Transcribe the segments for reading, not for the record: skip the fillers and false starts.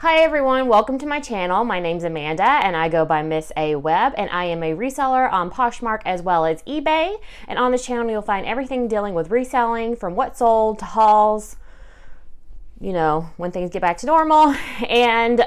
Hi everyone, welcome to my channel. My name's Amanda and I go by MSAWEBB and I am a reseller on Poshmark as well as eBay. And on this channel you'll find everything dealing with reselling, from what sold to hauls, you know, when things get back to normal, and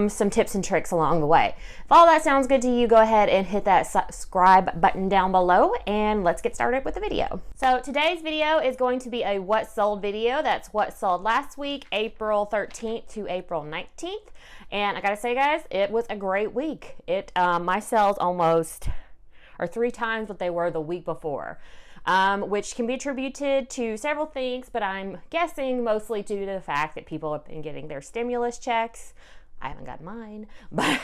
some tips and tricks along the way. If all that sounds good to you, go ahead and hit that subscribe button down below and let's get started with the video. So today's video is going to be a what sold video. That's what sold last week, April 13th to April 19th. And I gotta say guys, it was a great week. My sales almost are 3 times what they were the week before. Which can be attributed to several things, but I'm guessing mostly due to the fact that people have been getting their stimulus checks. I haven't gotten mine, but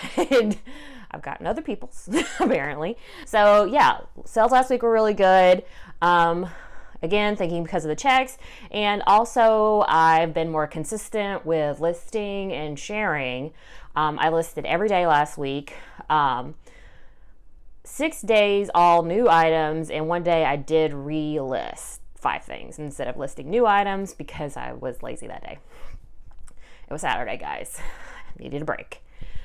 I've gotten other people's, apparently. So yeah, sales last week were really good. Again, thinking because of the checks, and also I've been more consistent with listing and sharing. I listed every day last week. 6 days, all new items, and 1 day I did relist 5 things instead of listing new items because I was lazy that day. It was Saturday, guys. I needed a break.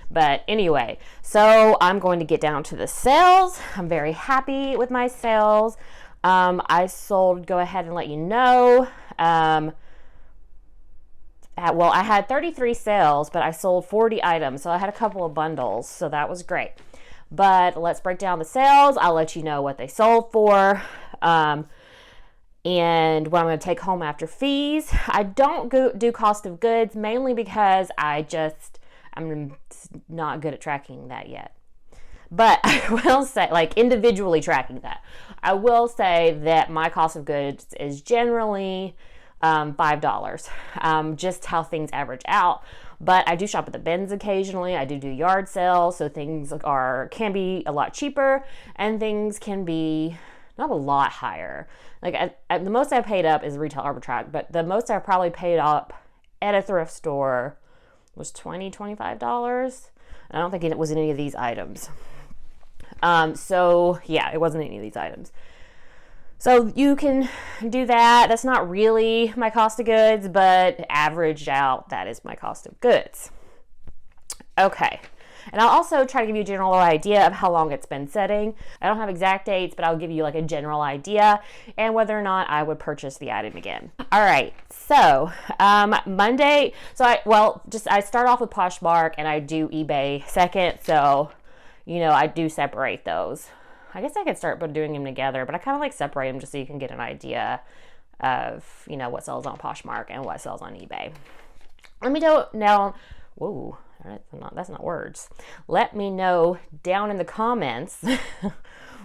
But anyway, so I'm going to get down to the sales. I'm very happy with my sales. I sold, go ahead and let you know, well, I had 33 sales, but I sold 40 items, so I had a couple of bundles, so that was great. But let's break down the sales. I'll let you know what they sold for, and what I'm going to take home after fees. I don't do cost of goods, mainly because I'm not good at tracking that yet. But I will say, like, individually tracking that, I will say that my cost of goods is generally $5, just how things average out. But I do shop at the bins occasionally. I do yard sales, so things can be a lot cheaper, and things can be not a lot higher. Like the most I paid up is retail arbitrage, but the most I probably paid up at a thrift store was $25. I don't think it was any of these items. So yeah, it wasn't any of these items. So you can do that. That's not really my cost of goods, but averaged out, that is my cost of goods. Okay. And I'll also try to give you a general idea of how long it's been sitting. I don't have exact dates, but I'll give you like a general idea and whether or not I would purchase the item again. All right. So Monday, I start off with Poshmark and I do eBay second. So, you know, I do separate those. I guess I could start by doing them together, but I kind of like separate them just so you can get an idea of, you know, what sells on Poshmark and what sells on eBay. Let me know now. Whoa, that's not words. Let me know down in the comments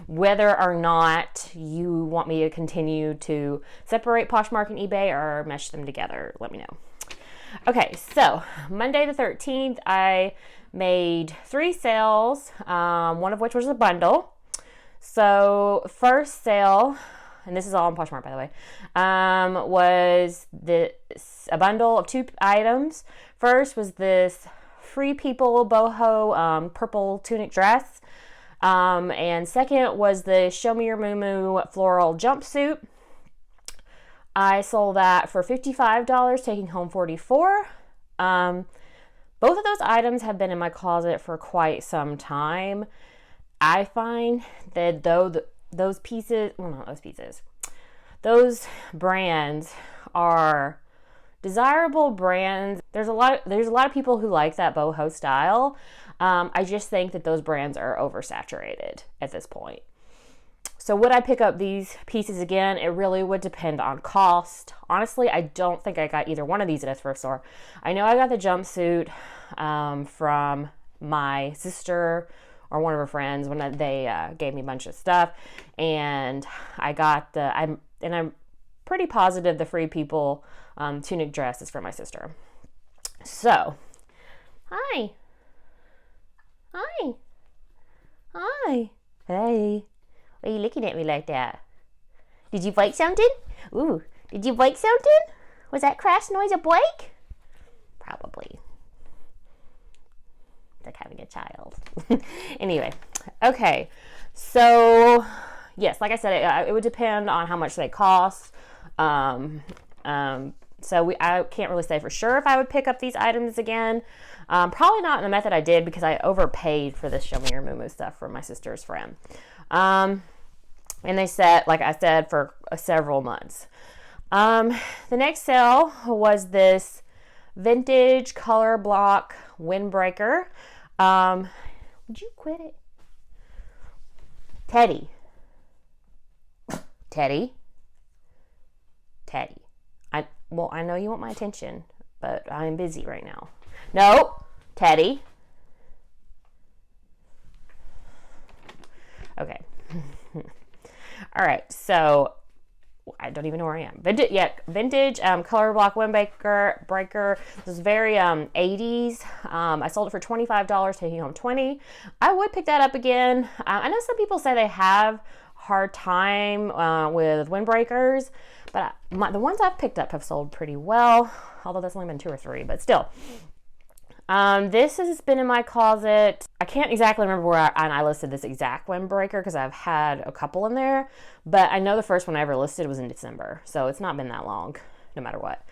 whether or not you want me to continue to separate Poshmark and eBay or mesh them together. Let me know. Okay, so Monday the 13th, I made 3 sales, one of which was a bundle. So first sale, and this is all on Poshmark by the way, was a bundle of 2 items. First was this Free People boho purple tunic dress, and second was the Show Me Your Moo floral jumpsuit. I sold that for $55, taking home $44. Both of those items have been in my closet for quite some time. I find that those brands are desirable brands. There's a lot of people who like that boho style. I just think that those brands are oversaturated at this point. So would I pick up these pieces again? It really would depend on cost. Honestly, I don't think I got either one of these at a thrift store. I know I got the jumpsuit from my sister or one of her friends when they gave me a bunch of stuff, and I got I'm pretty positive the Free People tunic dress is for my sister. So, hi, hey, why are you looking at me like that? Did you break something? Ooh, did you break something? Was that crash noise a break? Probably. Like having a child. Anyway, okay, so yes, like I said, it would depend on how much they cost. So I can't really say for sure if I would pick up these items again. Probably not in the method I did, because I overpaid for this Show Me Your Moo stuff from my sister's friend. And they said, like I said, for several months. The next sale was this vintage color block Windbreaker. Would you quit it? Teddy. I know you want my attention, but I'm busy right now. No, Teddy. Okay. All right, so I don't even know where I am. Vintage color block Windbreaker. This is very 80s. I sold it for $25, taking home $20. I would pick that up again. I know some people say they have hard time with windbreakers, but the ones I've picked up have sold pretty well, although that's only been 2 or 3, but still. This has been in my closet. I can't exactly remember where I listed this exact windbreaker, because I've had a couple in there, but I know the first one I ever listed was in December, so it's not been that long, no matter what.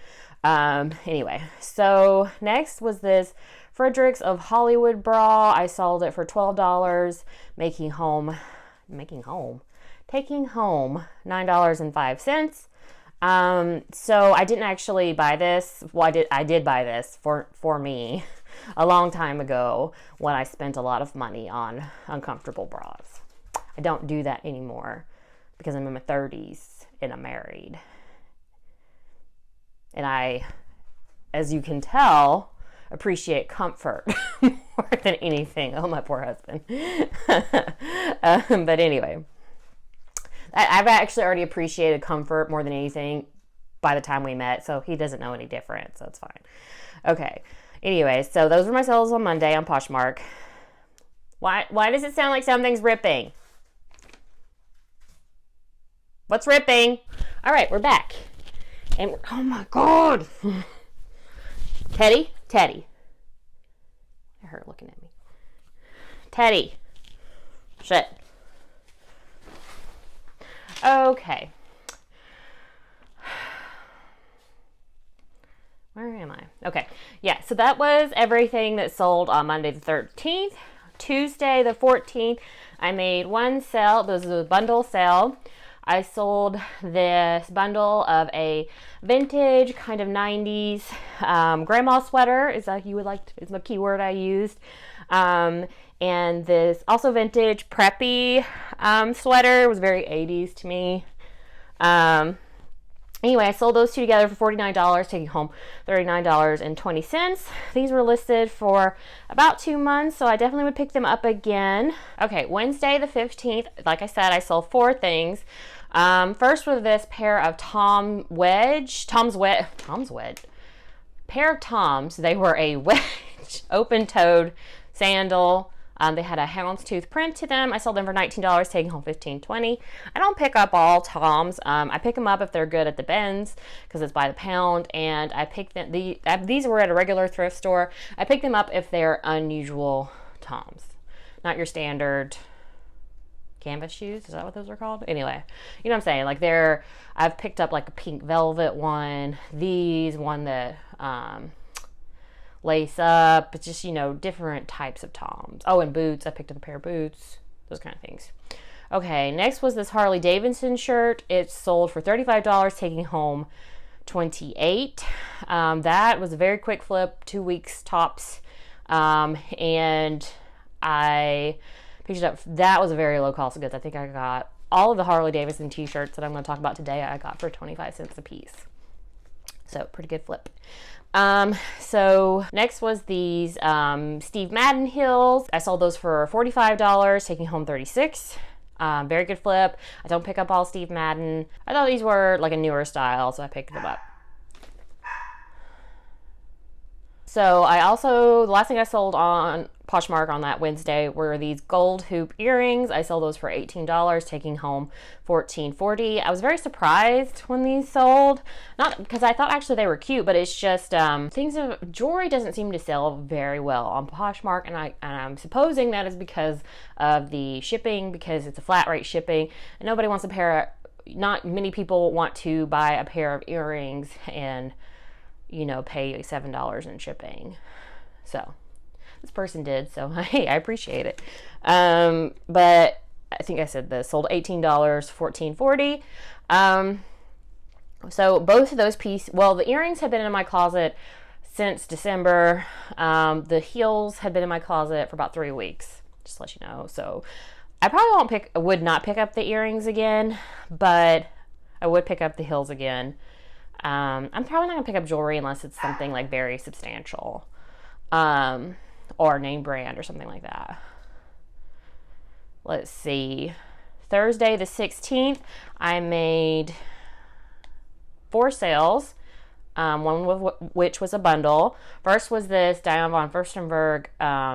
Anyway, so next was this Frederick's of Hollywood bra. I sold it for $12, taking home $9.05. So I didn't actually buy this. Well, I did buy this for me a long time ago, when I spent a lot of money on uncomfortable bras. I don't do that anymore, because I'm in my 30s and I'm married. And I, as you can tell, appreciate comfort more than anything. Oh, my poor husband. But anyway, I've actually already appreciated comfort more than anything by the time we met, so he doesn't know any different, so it's fine. Okay. Anyway, so those were my sales on Monday on Poshmark. Why does it sound like something's ripping? What's ripping? All right, we're back. And oh my God. Teddy. I heard her looking at me. Teddy. Shit. Okay. Where am I? Okay. Yeah, so that was everything that sold on Monday the 13th. Tuesday the 14th, I made one sale. This is a bundle sale. I sold this bundle of a vintage kind of 90s grandma sweater, is the keyword I used. And this also vintage preppy sweater. It was very 80s to me. Anyway, I sold those two together for $49, taking home $39.20. These were listed for about 2 months, so I definitely would pick them up again. Okay, Wednesday the 15th, like I said, I sold 4 things. First was this pair of Tom's wedge. Pair of Toms. They were a wedge, open-toed sandal. They had a houndstooth print to them. I sold them for $19, taking home $15.20. I don't pick up all Toms. I pick them up if they're good at the bins, because it's by the pound. And I picked them. These were at a regular thrift store. I pick them up if they're unusual Toms, not your standard canvas shoes. Is that what those are called? Anyway, you know what I'm saying? Like I've picked up like a pink velvet one. One that lace up. It's just, different types of Toms. Oh, and boots. I picked up a pair of boots. Those kind of things. Okay, next was this Harley Davidson shirt. It sold for $35, taking home $28. That was a very quick flip, 2 weeks tops. And I picked it up. That was a very low cost of goods. I think I got all of the Harley Davidson t-shirts that I'm going to talk about today. I got for 25 cents a piece. So pretty good flip. So next was these Steve Madden heels. I sold those for $45, taking home $36. Very good flip. I don't pick up all Steve Madden. I thought these were like a newer style, so I picked them up. So the last thing I sold on Poshmark on that Wednesday were these gold hoop earrings. I sold those for $18, taking home $14.40. I was very surprised when these sold. Not because I thought actually they were cute, but it's just jewelry doesn't seem to sell very well on Poshmark, and I'm supposing that is because of the shipping, because it's a flat rate shipping, and not many people want to buy a pair of earrings and you know, pay $7 in shipping. So this person did, so hey, I appreciate it. But I think I said this, sold $18, $14.40. So both of those pieces, well, the earrings had been in my closet since December. The heels had been in my closet for about 3 weeks, just to let you know. So I probably would not pick up the earrings again, but I would pick up the heels again. I'm probably not gonna pick up jewelry unless it's something like very substantial, or name brand or something like that. Let's see. Thursday the 16th, I made 4 sales, one which was a bundle. First was this Diane von Furstenberg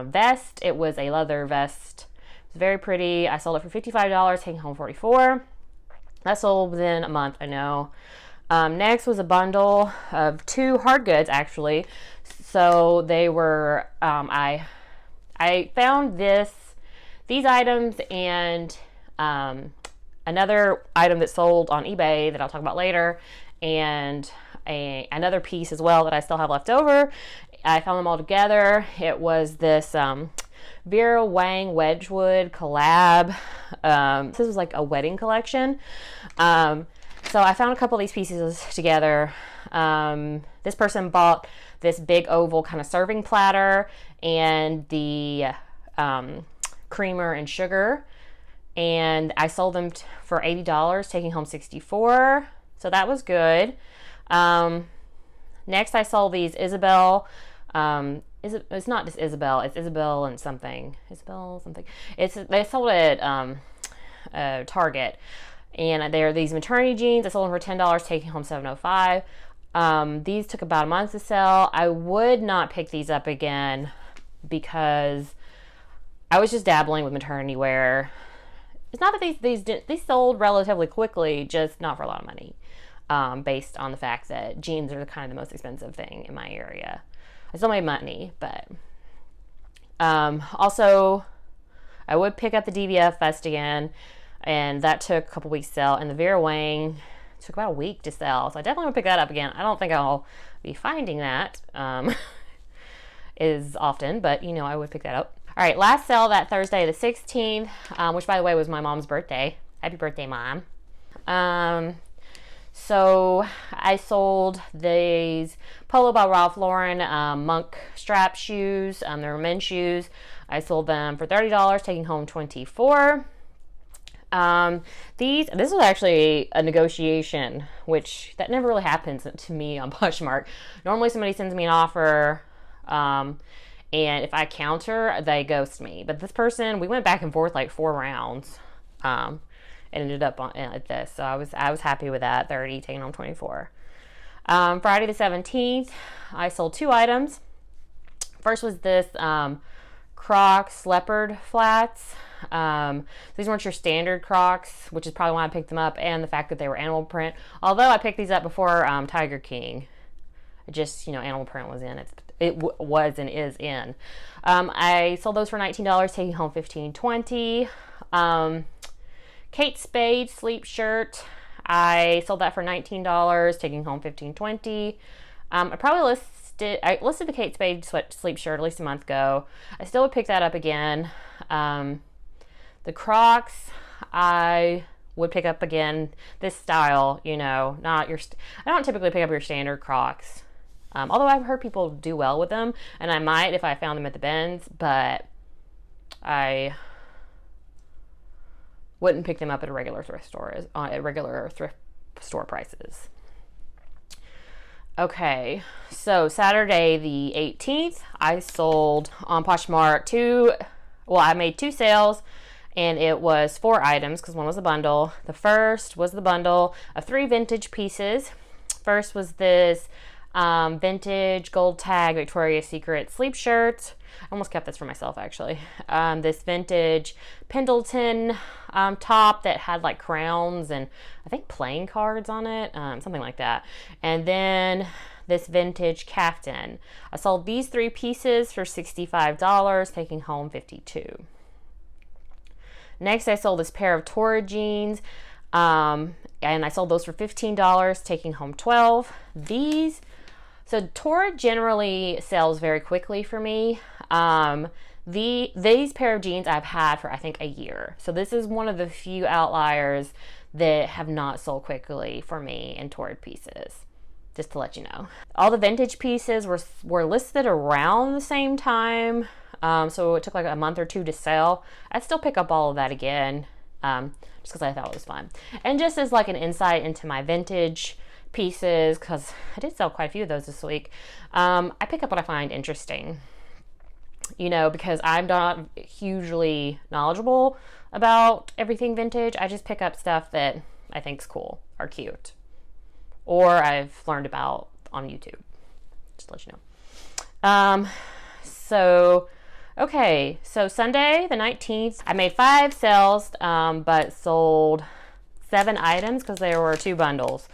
vest. It was a leather vest. It was very pretty. I sold it for $55, taking home $44. That sold within a month, I know. Next was a bundle of 2 hard goods, actually. So they were, I found these items and another item that sold on eBay that I'll talk about later, and another piece as well that I still have left over. I found them all together. It was this Vera Wang Wedgwood collab. This was like a wedding collection. So I found a couple of these pieces together. This person bought this big oval kind of serving platter and the creamer and sugar, and I sold them for $80, taking home $64. So that was good. Next I sold these Isabel. It's not just Isabel, it's Isabel and something. Isabel something. They sold it at Target. And they're these maternity jeans. I sold them for $10, taking home $7.05. These took about a month to sell. I would not pick these up again because I was just dabbling with maternity wear. It's not that these sold relatively quickly, just not for a lot of money, based on the fact that jeans are kind of the most expensive thing in my area. I still made money, but also I would pick up the DVF vest again, and that took a couple weeks to sell, and the Vera Wang took about a week to sell, so I definitely would pick that up again. I don't think I'll be finding that is often, but you know, I would pick that up. All right, last sale that Thursday the 16th, which by the way was my mom's birthday. Happy birthday, Mom. So I sold these Polo by Ralph Lauren monk strap shoes. They were men's shoes. I sold them for $30, taking home $24. This was actually a negotiation, which that never really happens to me on Poshmark. Normally somebody sends me an offer, and if I counter, they ghost me. But this person, we went back and forth like 4 rounds, and ended up at this. So I was happy with that. 30, taking home 24. Friday the 17th, I sold 2 items. First was this Crocs leopard flats. These weren't your standard Crocs, which is probably why I picked them up, and the fact that they were animal print. Although I picked these up before Tiger King. Just, you know, animal print was in. It was and is in. I sold those for $19, taking home $15.20. Kate Spade sleep shirt. I sold that for $19, taking home $15.20. I listed the Kate Spade sleep shirt at least a month ago. I still would pick that up again. The Crocs, I would pick up again. This style, you know, I don't typically pick up your standard Crocs. Although I've heard people do well with them, and I might if I found them at the bins, but I wouldn't pick them up at a regular thrift store, at regular thrift store prices. Okay, so Saturday the 18th, I sold on Poshmark I made 2 sales, and it was 4 items because one was a bundle. The first was the bundle of 3 vintage pieces. First was this vintage gold tag Victoria's Secret sleep shirt. I almost kept this for myself, actually. This vintage Pendleton top that had like crowns and I think playing cards on it, something like that. And then this vintage caftan. I sold these 3 pieces for $65, taking home $52. Next, I sold this pair of Torrid jeans, and I sold those for $15, taking home $12. These So Torrid generally sells very quickly for me. These pair of jeans I've had for I think a year. So this is one of the few outliers that have not sold quickly for me in Torrid pieces. Just to let you know. All the vintage pieces were listed around the same time. So it took like a month or two to sell. I'd still pick up all of that again, just because I thought it was fun. And just as like an insight into my vintage pieces, because I did sell quite a few of those this week, I pick up what I find interesting. You know, because I'm not hugely knowledgeable about everything vintage. I just pick up stuff that I think's cool or cute, or I've learned about on YouTube. Just to let you know. Okay, so Sunday the 19th, I made 5 sales, but sold 7 items because there were 2 bundles.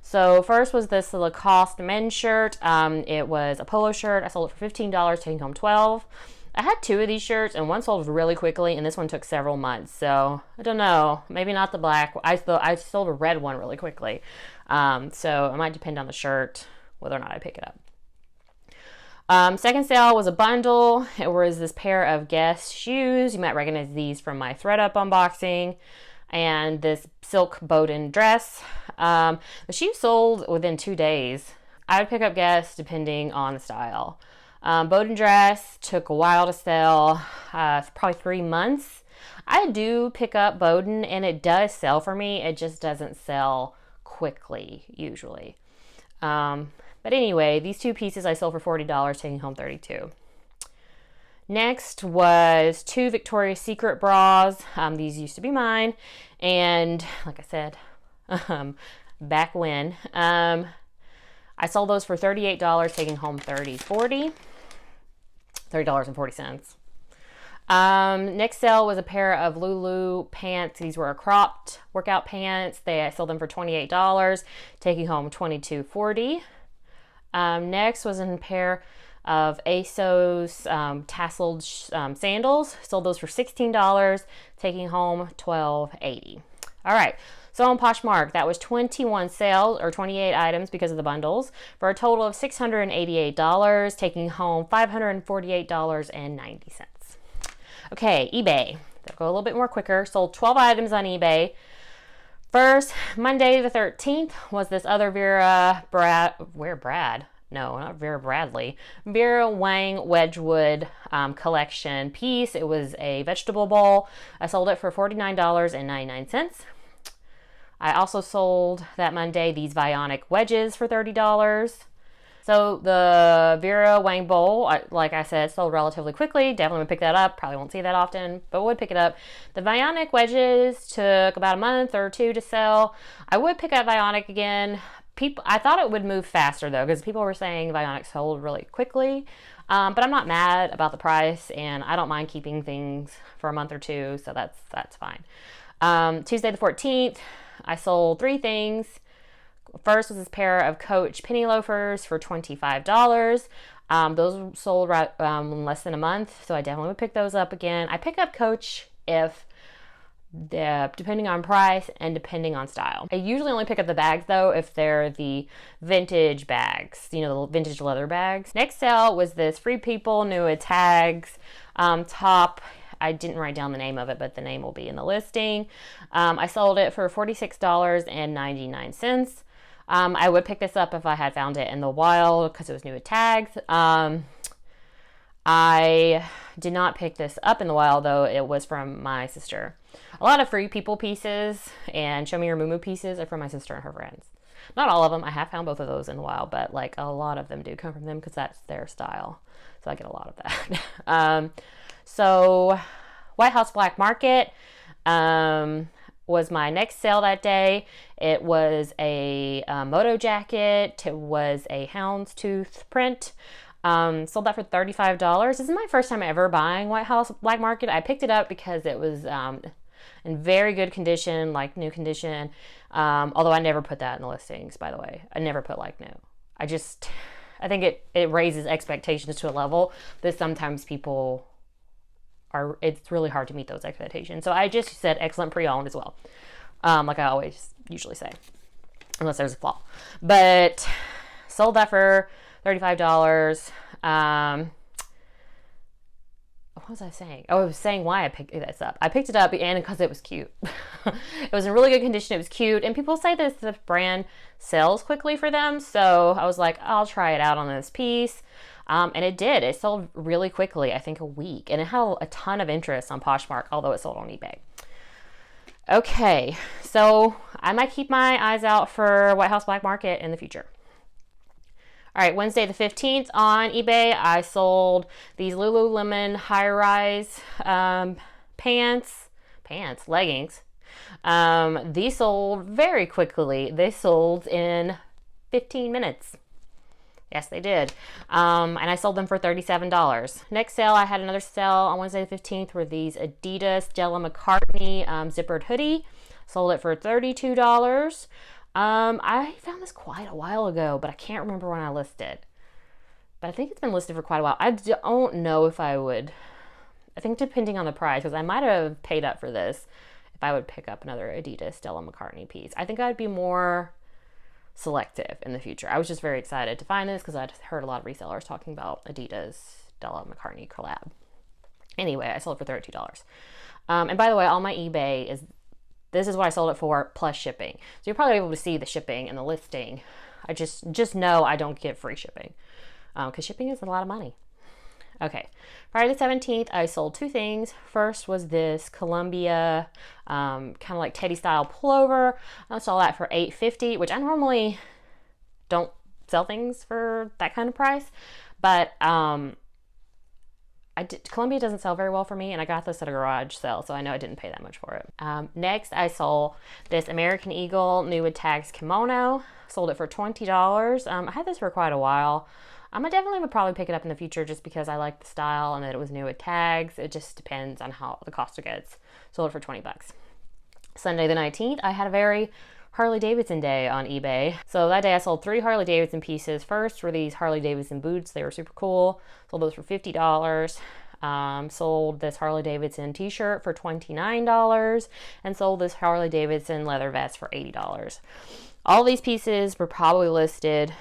So first was this Lacoste men's shirt. It was a polo shirt. I sold it for $15, taking home $12. I had 2 of these shirts, and one sold really quickly, and this one took several months. So I don't know, maybe not the black. I sold a red one really quickly. So it might depend on the shirt, whether or not I pick it up. Second sale was a bundle. It was this pair of Guess shoes. You might recognize these from my ThredUp unboxing. And this silk Bowden dress. The shoe sold within 2 days. I would pick up Guess depending on the style. Bowden dress took a while to sell, probably 3 months. I do pick up Bowden and it does sell for me. It just doesn't sell quickly usually. But anyway, these 2 pieces I sold for $40, taking home $32. Next was 2 Victoria's Secret bras. These used to be mine. And like I said, back when, I sold those for $38, taking home $30.40. Next sale was a pair of Lulu pants. These were cropped workout pants. I sold them for $28, taking home $22.40. Next was a pair of ASOS tasseled sandals. Sold those for $16, taking home $12.80. All right, so on Poshmark, that was 21 sales or 28 items because of the bundles for a total of $688, taking home $548.90. Okay, eBay. They'll go a little bit more quicker. Sold 12 items on eBay. First, Monday the 13th was this other Vera Wang Wedgwood collection piece. It was a vegetable bowl. I sold it for $49.99. I also sold that Monday these Vionic wedges for $30. So the Vera Wang bowl, like I said, sold relatively quickly. Definitely would pick that up. Probably won't see that often, but would pick it up. The Vionic wedges took about a month or 2 to sell. I would pick up Vionic again. I thought it would move faster though, because people were saying Vionic sold really quickly. But I'm not mad about the price, and I don't mind keeping things for a month or 2, so that's fine. Tuesday the 14th, I sold 3 things. First was this pair of Coach penny loafers for $25. Those sold less than a month, so I definitely would pick those up again. I pick up Coach depending on price and depending on style. I usually only pick up the bags though if they're the vintage bags, the vintage leather bags. Next sale was this Free People new tags top. I didn't write down the name of it, but the name will be in the listing. I sold it for $46.99. I would pick this up if I had found it in the wild because it was new with tags. I did not pick this up in the wild though. It was from my sister. A lot of Free People pieces and Show Me Your Moo pieces are from my sister and her friends. Not all of them. I have found both of those in the wild, but like a lot of them do come from them because that's their style. So I get a lot of that. So White House Black Market was my next sale that day. It was a moto jacket. It was a houndstooth print. Sold that for $35. This is my first time ever buying White House Black Market. I picked it up because it was in very good condition, like new condition. Although I never put that in the listings, by the way. I never put like new. I think it raises expectations to a level that sometimes it's really hard to meet those expectations. So I just said excellent pre-owned as well. Like I always usually say, unless there's a flaw. But sold that for $35. What was I saying? Oh, I was saying why I picked this up. I picked it up and because it was cute. It was in really good condition. It was cute. And people say this brand sells quickly for them. So I was like, I'll try it out on this piece. And it did. It sold really quickly, I think a week. And it had a ton of interest on Poshmark, although it sold on eBay. Okay, so I might keep my eyes out for White House Black Market in the future. All right, Wednesday the 15th on eBay, I sold these Lululemon high-rise leggings. These sold very quickly. They sold in 15 minutes. Yes, they did. And I sold them for $37. Next sale, I had another sale on Wednesday the 15th were these Adidas Gela Mccartney Zippered Hoodie. Sold it for $32. I found this quite a while ago, but I can't remember when I listed. But I think it's been listed for quite a while. I don't know if I would. I think depending on the price, because I might have paid up for this if I would pick up another Adidas Stella McCartney piece. I think I'd be more selective in the future. I was just very excited to find this because I'd heard a lot of resellers talking about Adidas Stella McCartney collab. Anyway, I sold it for $32. And by the way, all my eBay this is what I sold it for, plus shipping. So you're probably able to see the shipping and the listing. I just know I don't get free shipping because shipping is a lot of money. Okay, Friday the 17th, I sold two things. First was this Columbia kind of like teddy style pullover. I sold that for $8.50, which I normally don't sell things for that kind of price. But Columbia doesn't sell very well for me, and I got this at a garage sale, so I know I didn't pay that much for it. Next, I sold this American Eagle new with tags kimono. Sold it for $20. I had this for quite a while. I definitely would probably pick it up in the future just because I like the style and that it was new with tags. It just depends on how the cost of goods. Sold it for $20. Sunday the 19th, I had a very Harley Davidson day on eBay. So that day I sold 3 Harley Davidson pieces. First were these Harley Davidson boots. They were super cool. Sold those for $50. Sold this Harley Davidson t-shirt for $29 and sold this Harley Davidson leather vest for $80. All these pieces were probably listed.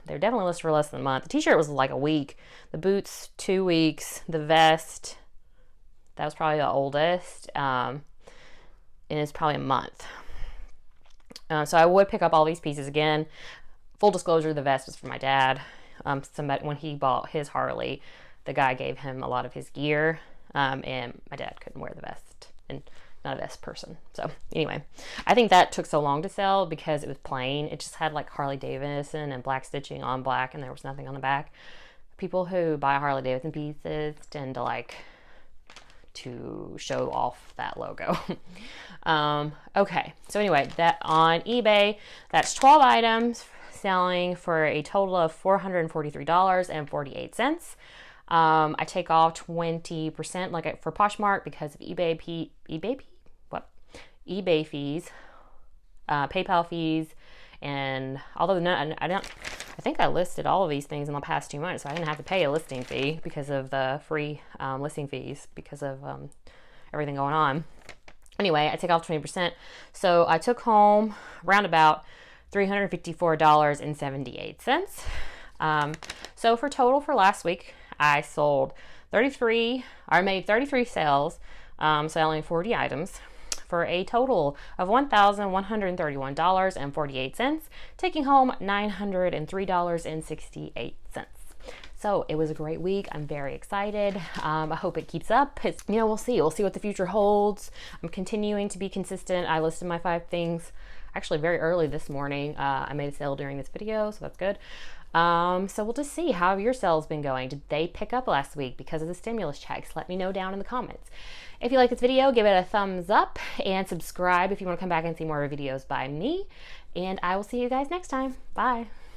They're definitely listed for less than a month. The t-shirt was like a week. The boots, 2 weeks. The vest, that was probably the oldest. And it's probably a month. So I would pick up all these pieces again. Full disclosure, the vest was for my dad. When he bought his Harley, the guy gave him a lot of his gear, and my dad couldn't wear the vest, and not a vest person. So anyway, I think that took so long to sell because it was plain. It just had like Harley Davidson and black stitching on black, and there was nothing on the back. People who buy Harley Davidson pieces tend to like to show off that logo. Okay, so anyway, that on eBay, that's 12 items selling for a total of $443.48. I take off 20% like for Poshmark because of eBay fees, PayPal fees, and although I think I listed all of these things in the past 2 months, so I didn't have to pay a listing fee because of the free listing fees because of everything going on. Anyway, I take off 20%, so I took home around about $354.78. So for total for last week, I made 33 sales, selling 40 items for a total of $1,131.48, taking home $903.68. So it was a great week. I'm very excited. I hope it keeps up. We'll see. We'll see what the future holds. I'm continuing to be consistent. I listed my 5 things actually very early this morning. I made a sale during this video, so that's good. So we'll just see how your sales been going. Did they pick up last week because of the stimulus checks? Let me know down in the comments. If you like this video, give it a thumbs up and subscribe if you want to come back and see more videos by me. And I will see you guys next time. Bye.